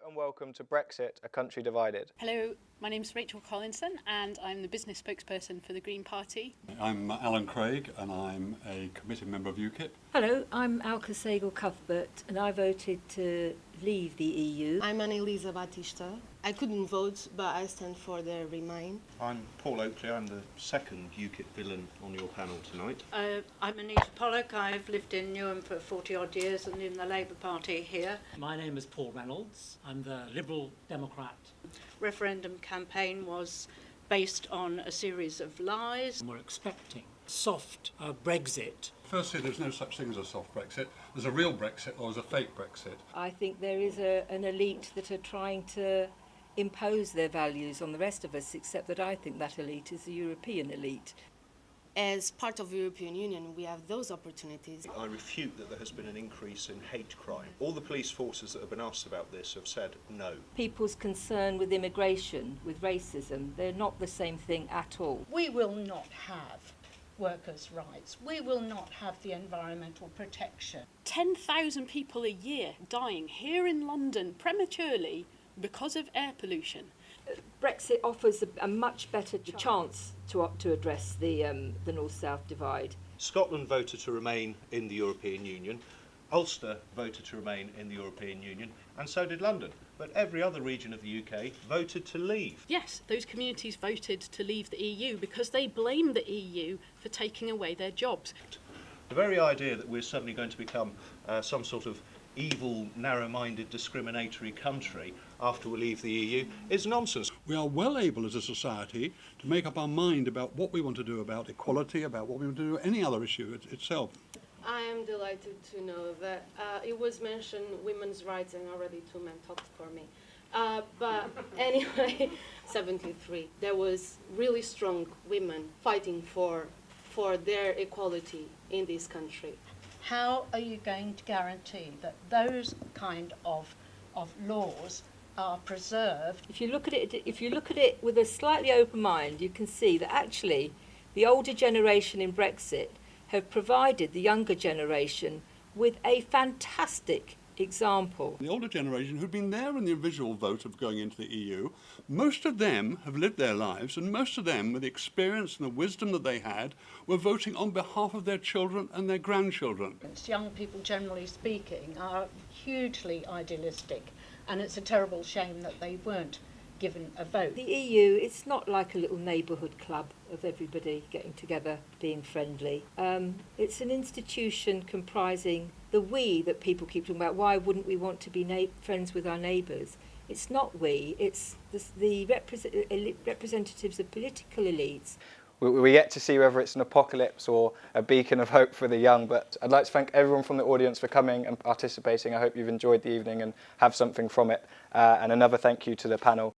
and welcome to Brexit, a country divided. Hello, my name is Rachel Collinson and I'm the business spokesperson for the Green Party. I'm Alan Craig and I'm a committee member of UKIP. Hello, I'm Alka Segal-Cuthbert and I voted to leave the EU. I'm Annalisa Batista. I couldn't vote, but I stand for the Remain. I'm Paul Oakley. I'm the second UKIP villain on your panel tonight. I'm Anita Pollock. I've lived in Newham for 40 odd years and in the Labour Party here. My name is Paul Reynolds. I'm the Liberal Democrat. Referendum campaign was based on a series of lies. We're expecting soft Brexit. Firstly, there's no such thing as a soft Brexit. There's a real Brexit or there's a fake Brexit. I think there is an elite that are trying to impose their values on the rest of us, except that I think that elite is the European elite. As part of the European Union, we have those opportunities. I refute that there has been an increase in hate crime. All the police forces that have been asked about this have said no. People's concern with immigration, with racism, they're not the same thing at all. We will not have workers' rights. We will not have the environmental protection. 10,000 people a year dying here in London prematurely because of air pollution. Brexit offers a much better chance to address the North-South divide. Scotland voted to remain in the European Union. Ulster voted to remain in the European Union, and so did London. But every other region of the UK voted to leave. Yes, those communities voted to leave the EU because they blame the EU for taking away their jobs. The very idea that we're suddenly going to become some sort of evil, narrow-minded, discriminatory country after we leave the EU is nonsense. We are well able as a society to make up our mind about what we want to do about equality, about what we want to do any other issue itself. I am delighted to know that it was mentioned women's rights and already two men talked for me. But anyway, 73, there was really strong women fighting for their equality in this country. How are you going to guarantee that those kind of laws are preserved? If you look at it with a slightly open mind, you can see that actually the older generation in Brexit have provided the younger generation with a fantastic example. The older generation who've been there in the original vote of going into the EU, most of them have lived their lives, and most of them, with the experience and the wisdom that they had, were voting on behalf of their children and their grandchildren. Young people, generally speaking, are hugely idealistic, and it's a terrible shame that they weren't given a vote. The EU, it's not like a little neighbourhood club of everybody getting together, being friendly. It's an institution comprising the we that people keep talking about. Why wouldn't we want to be friends with our neighbours? It's not we, it's the representatives of political elites. We're yet to see whether it's an apocalypse or a beacon of hope for the young, but I'd like to thank everyone from the audience for coming and participating. I hope you've enjoyed the evening and have something from it. And another thank you to the panel.